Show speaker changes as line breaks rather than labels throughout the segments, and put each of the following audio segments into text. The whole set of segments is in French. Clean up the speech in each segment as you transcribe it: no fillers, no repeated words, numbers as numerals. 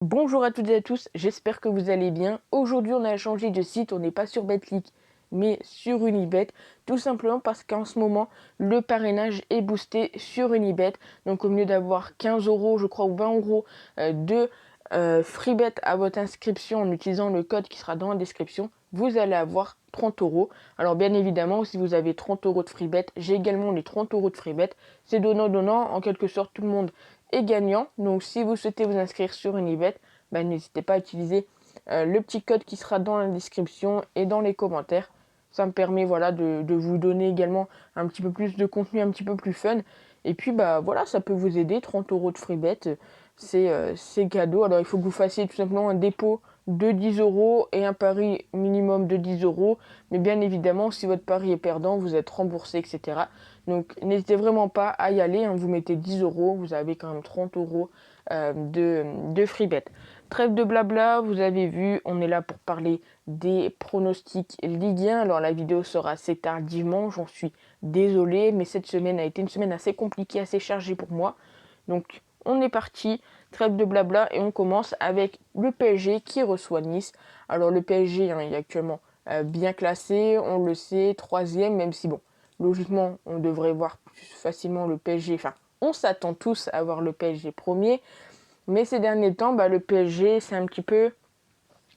Bonjour à toutes et à tous, j'espère que vous allez bien. Aujourd'hui, on a changé de site, on n'est pas sur Betclic, mais sur Unibet, tout simplement parce qu'en ce moment, le parrainage est boosté sur Unibet. Donc, au lieu d'avoir 15 euros, je crois, ou 20 euros de free bet à votre inscription en utilisant le code qui sera dans la description, vous allez avoir 30 euros. Alors, bien évidemment, si vous avez 30 euros de free bet, j'ai également les 30 euros de free bet. C'est donnant-donnant, en quelque sorte, tout le monde est gagnant. Donc si vous souhaitez vous inscrire sur Unibet, n'hésitez pas à utiliser le petit code qui sera dans la description et dans les commentaires. Ça me permet de vous donner également un petit peu plus de contenu, un petit peu plus fun. Et puis voilà, ça peut vous aider. 30 euros de free bet, c'est cadeau. Alors il faut que vous fassiez tout simplement un dépôt de 10 euros et un pari minimum de 10 euros. Mais bien évidemment, si votre pari est perdant, vous êtes remboursé, etc. Donc n'hésitez vraiment pas à y aller, hein. Vous mettez 10 euros, vous avez quand même 30 euros de free bet. Trêve de blabla, vous avez vu, on est là pour parler des pronostics Ligue 1. Alors la vidéo sera assez tardivement, j'en suis désolé, mais cette semaine a été une semaine assez compliquée, assez chargée pour moi. Donc on est parti, trêve de blabla, et on commence avec le PSG qui reçoit Nice. Alors le PSG, hein, il est actuellement bien classé, on le sait, troisième, même si bon, logiquement, on devrait voir plus facilement le PSG. Enfin, on s'attend tous à voir le PSG premier. Mais ces derniers temps, le PSG, c'est un petit peu,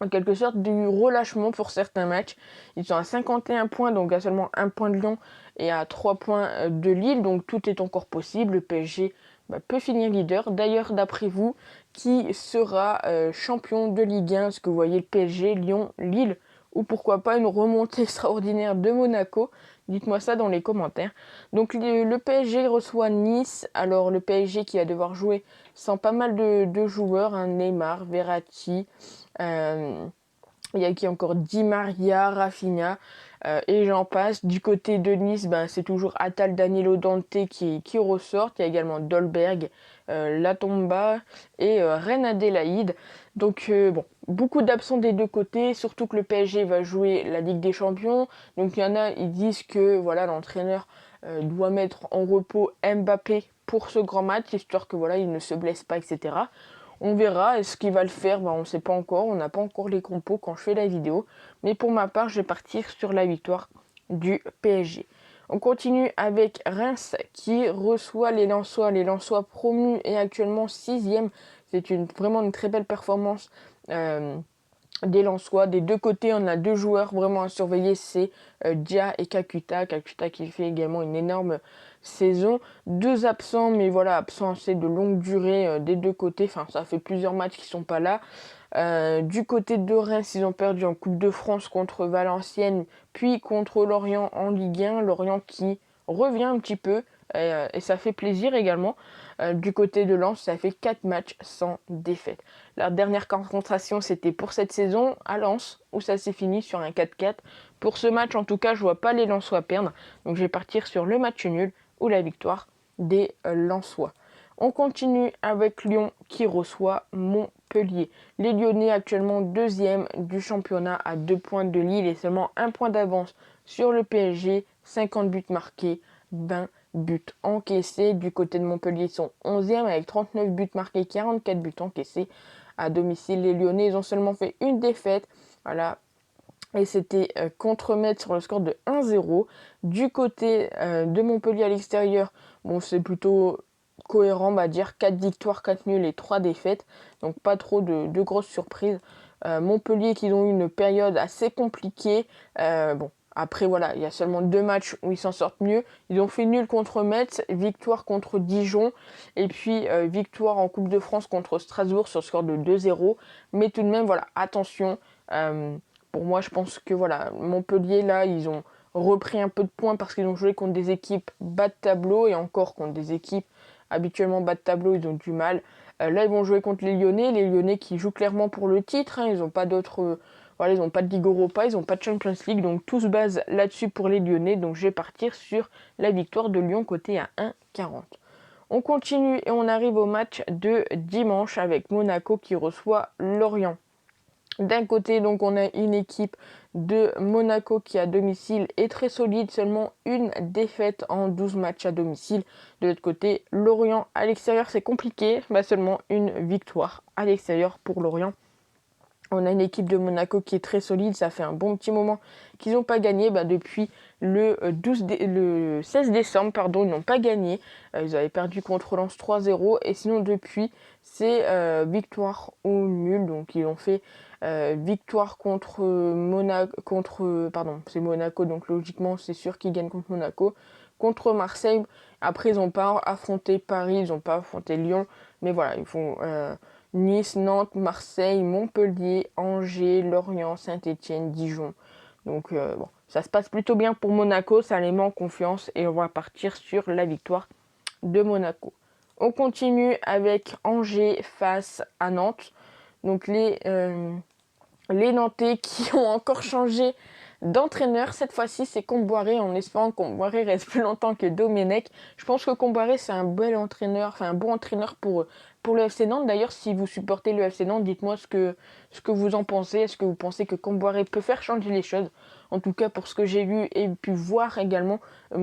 en quelque sorte, du relâchement pour certains matchs. Ils sont à 51 points, donc à seulement 1 point de Lyon et à 3 points de Lille. Donc tout est encore possible. Le PSG peut finir leader. D'ailleurs, d'après vous, qui sera champion de Ligue 1? Est-ce que vous voyez le PSG, Lyon, Lille? Ou pourquoi pas une remontée extraordinaire de Monaco? Dites-moi ça dans les commentaires. Donc le PSG reçoit Nice. Alors le PSG qui va devoir jouer sans pas mal de joueurs, hein, Neymar, Verratti, il y a qui encore Di Maria, Rafinha, et j'en passe. Du côté de Nice, c'est toujours Atal, Danilo, Dante qui ressortent. Il y a également Dolberg, Latomba et Reine Adélaïde. Donc beaucoup d'absents des deux côtés, surtout que le PSG va jouer la Ligue des Champions. Donc il y en a, ils disent que voilà, l'entraîneur doit mettre en repos Mbappé pour ce grand match, histoire que voilà, il ne se blesse pas, etc. On verra, est-ce qu'il va le faire? On ne sait pas encore, on n'a pas encore les compos quand je fais la vidéo. Mais pour ma part, je vais partir sur la victoire du PSG. On continue avec Reims qui reçoit les Lensois. Les Lensois promus et actuellement 6e. C'est vraiment une très belle performance des Lensois. Des deux côtés, on a deux joueurs vraiment à surveiller, c'est Dia et Kakuta. Kakuta qui fait également une énorme saison. Deux absents, mais voilà, absents assez de longue durée des deux côtés. Enfin, ça fait plusieurs matchs qui sont pas là. Du côté de Reims, ils ont perdu en Coupe de France contre Valenciennes, puis contre Lorient en Ligue 1. Lorient qui revient un petit peu, et ça fait plaisir également. Du côté de Lens, ça fait 4 matchs sans défaite. La dernière confrontation, c'était pour cette saison à Lens, où ça s'est fini sur un 4-4. Pour ce match, en tout cas, je vois pas les Lensois perdre. Donc je vais partir sur le match nul ou la victoire des Lensois. On continue avec Lyon qui reçoit Montpellier. Les Lyonnais actuellement deuxième du championnat à 2 points de Lille et seulement 1 point d'avance sur le PSG. 50 buts marqués, 20 buts encaissés. Du côté de Montpellier, ils sont 11e avec 39 buts marqués, 44 buts encaissés. À domicile, les Lyonnais, ils ont seulement fait une défaite. Voilà. Et c'était contre Metz sur le score de 1-0. Du côté de Montpellier à l'extérieur, c'est plutôt cohérent, on va dire 4 victoires, 4 nuls et 3 défaites. Donc pas trop de grosses surprises. Montpellier qui ont eu une période assez compliquée. Après voilà, il y a seulement 2 matchs où ils s'en sortent mieux. Ils ont fait nul contre Metz, victoire contre Dijon et puis victoire en Coupe de France contre Strasbourg sur le score de 2-0. Mais tout de même, voilà, attention. Pour moi, je pense que voilà, Montpellier, là, ils ont repris un peu de points parce qu'ils ont joué contre des équipes bas de tableau et encore contre des équipes habituellement bas de tableau, ils ont du mal. Là, ils vont jouer contre les Lyonnais qui jouent clairement pour le titre, hein. Ils n'ont pas d'autres, voilà, ils n'ont pas de Ligue Europa, ils n'ont pas de Champions League, donc tout se base là-dessus pour les Lyonnais. Donc, je vais partir sur la victoire de Lyon côté à 1,40. On continue et on arrive au match de dimanche avec Monaco qui reçoit Lorient. D'un côté, donc, on a une équipe de Monaco qui à domicile est très solide, seulement une défaite en 12 matchs à domicile. De l'autre côté, Lorient à l'extérieur, c'est compliqué, seulement une victoire à l'extérieur pour Lorient. On a une équipe de Monaco qui est très solide, ça fait un bon petit moment qu'ils n'ont pas gagné depuis le 16 décembre, ils n'ont pas gagné. Ils avaient perdu contre Lens 3-0 et sinon depuis c'est victoire ou nul. Donc ils ont fait victoire contre c'est Monaco, donc logiquement c'est sûr qu'ils gagnent contre Monaco. Contre Marseille, après ils n'ont pas affronté Paris, ils n'ont pas affronté Lyon, mais voilà, ils font Nice, Nantes, Marseille, Montpellier, Angers, Lorient, Saint-Étienne, Dijon. Donc bon, ça se passe plutôt bien pour Monaco, ça les met en confiance et on va partir sur la victoire de Monaco. On continue avec Angers face à Nantes. Donc les Nantais qui ont encore changé d'entraîneur. Cette fois-ci, c'est Comboiré, en espérant que Comboiré reste plus longtemps que Domenech. Je pense que Comboiré, c'est un bel entraîneur, enfin un bon entraîneur pour le FC Nantes. D'ailleurs, si vous supportez le FC Nantes, dites-moi ce que vous en pensez. Est-ce que vous pensez que Comboiré peut faire changer les choses? En tout cas, pour ce que j'ai vu et pu voir également, il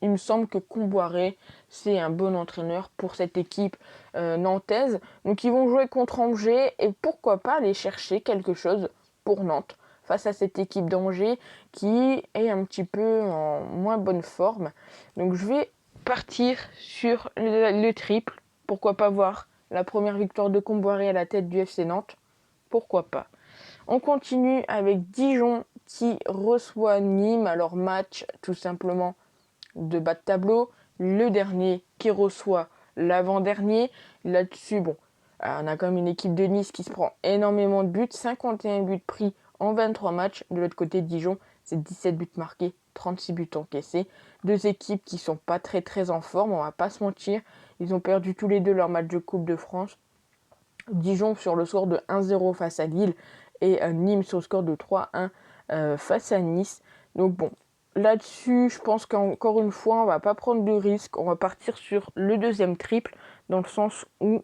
me semble que Comboiré, c'est un bon entraîneur pour cette équipe nantaise. Donc ils vont jouer contre Angers et pourquoi pas aller chercher quelque chose pour Nantes face à cette équipe d'Angers qui est un petit peu en moins bonne forme. Donc je vais partir sur le triple. Pourquoi pas voir la première victoire de Comboiré à la tête du FC Nantes? Pourquoi pas? On continue avec Dijon qui reçoit Nîmes. Alors match tout simplement de bas de tableau. Le dernier qui reçoit l'avant-dernier. Là-dessus, on a quand même une équipe de Nice qui se prend énormément de buts. 51 buts pris en 23 matchs. De l'autre côté de Dijon, c'est 17 buts marqués, 36 buts encaissés. Deux équipes qui sont pas très très en forme, on va pas se mentir. Ils ont perdu tous les deux leur match de Coupe de France. Dijon sur le score de 1-0 face à Lille et Nîmes sur le score de 3-1 face à Nice. Donc bon, là-dessus, je pense qu'encore une fois, on va pas prendre de risque. On va partir sur le deuxième triple, dans le sens où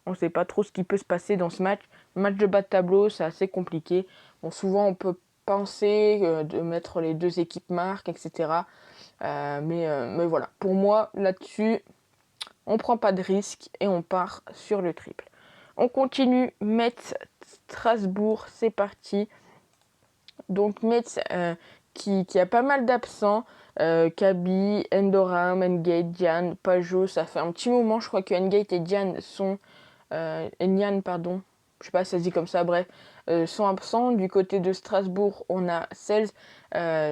on ne sait pas trop ce qui peut se passer dans ce match. Match de bas de tableau, c'est assez compliqué. Bon, souvent, on peut penser de mettre les deux équipes marques, etc. Mais voilà, pour moi, là-dessus, on ne prend pas de risque et on part sur le triple. On continue, Metz, Strasbourg, c'est parti. Donc Metz qui a pas mal d'absents. Kaby, Endoram, Ngate, Diane, Pajot, ça fait un petit moment, je crois que Ngate et Diane sont... Nian, pardon, je sais pas si ça se dit comme ça, bref, sont absents. Du côté de Strasbourg, on a Cels,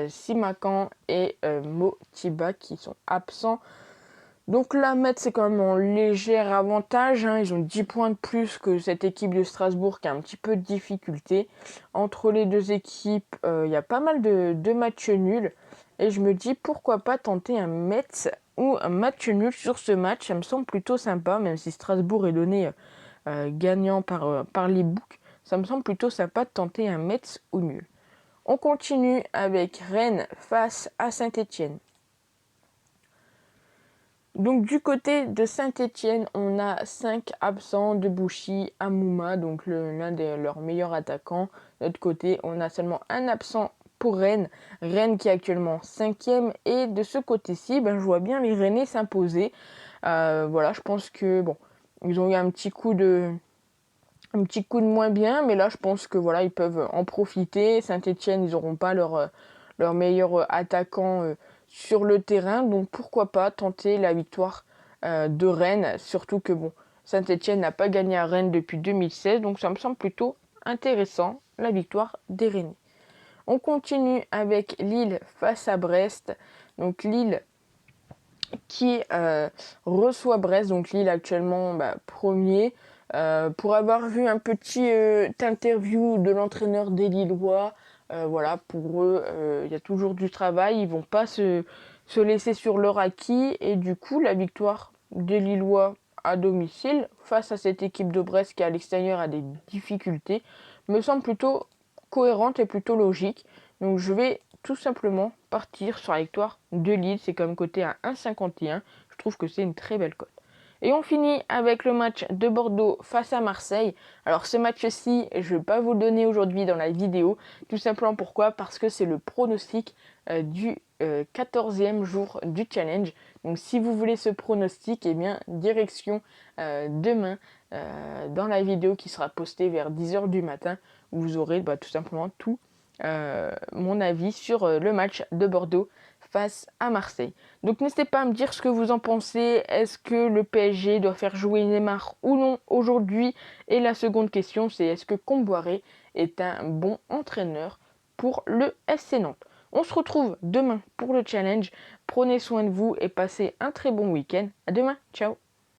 Simakan et Motiba qui sont absents. Donc là, Metz, c'est quand même en léger avantage. Ils ont 10 points de plus que cette équipe de Strasbourg qui a un petit peu de difficulté. Entre les deux équipes, il y a pas mal de matchs nuls. Et je me dis, pourquoi pas tenter un Metz ou un match nul sur ce match. Ça me semble plutôt sympa, même si Strasbourg est donné gagnant par les books. Ça me semble plutôt sympa de tenter un Metz ou nul. On continue avec Rennes face à Saint-Étienne. Donc du côté de Saint-Étienne, on a 5 absents de Bouchy, Amouma, donc l'un de leurs meilleurs attaquants. De l'autre côté, on a seulement un absent pour Rennes. Rennes qui est actuellement 5e. Et de ce côté-ci, je vois bien les Rennais s'imposer. Voilà, je pense que ils ont eu un petit coup de moins bien, mais là je pense que voilà, ils peuvent en profiter. Saint-Étienne, ils n'auront pas leur meilleur attaquant sur le terrain, donc pourquoi pas tenter la victoire de Rennes, surtout que Saint-Étienne n'a pas gagné à Rennes depuis 2016, donc ça me semble plutôt intéressant, la victoire des Rennais. On continue avec Lille face à Brest, donc Lille qui reçoit Brest, donc Lille actuellement premier. Pour avoir vu un petit interview de l'entraîneur des Lillois, voilà, pour eux, il y a toujours du travail, ils vont pas se laisser sur leur acquis, et du coup, la victoire des Lillois à domicile, face à cette équipe de Brest qui à l'extérieur a des difficultés, me semble plutôt cohérente et plutôt logique. Donc je vais tout simplement partir sur la victoire de Lille, c'est comme coté à 1,51, je trouve que c'est une très belle cote. Et on finit avec le match de Bordeaux face à Marseille. Alors ce match-ci, je ne vais pas vous le donner aujourd'hui dans la vidéo. Tout simplement pourquoi? Parce que c'est le pronostic du 14e jour du challenge. Donc si vous voulez ce pronostic, eh bien direction demain dans la vidéo qui sera postée vers 10h du matin. Où vous aurez tout simplement tout mon avis sur le match de Bordeaux face à Marseille. Donc n'hésitez pas à me dire ce que vous en pensez. Est-ce que le PSG doit faire jouer Neymar ou non aujourd'hui? Et la seconde question, c'est est-ce que Comboiré est un bon entraîneur pour le FC Nantes? On se retrouve demain pour le challenge. Prenez soin de vous et passez un très bon week-end. À demain. Ciao.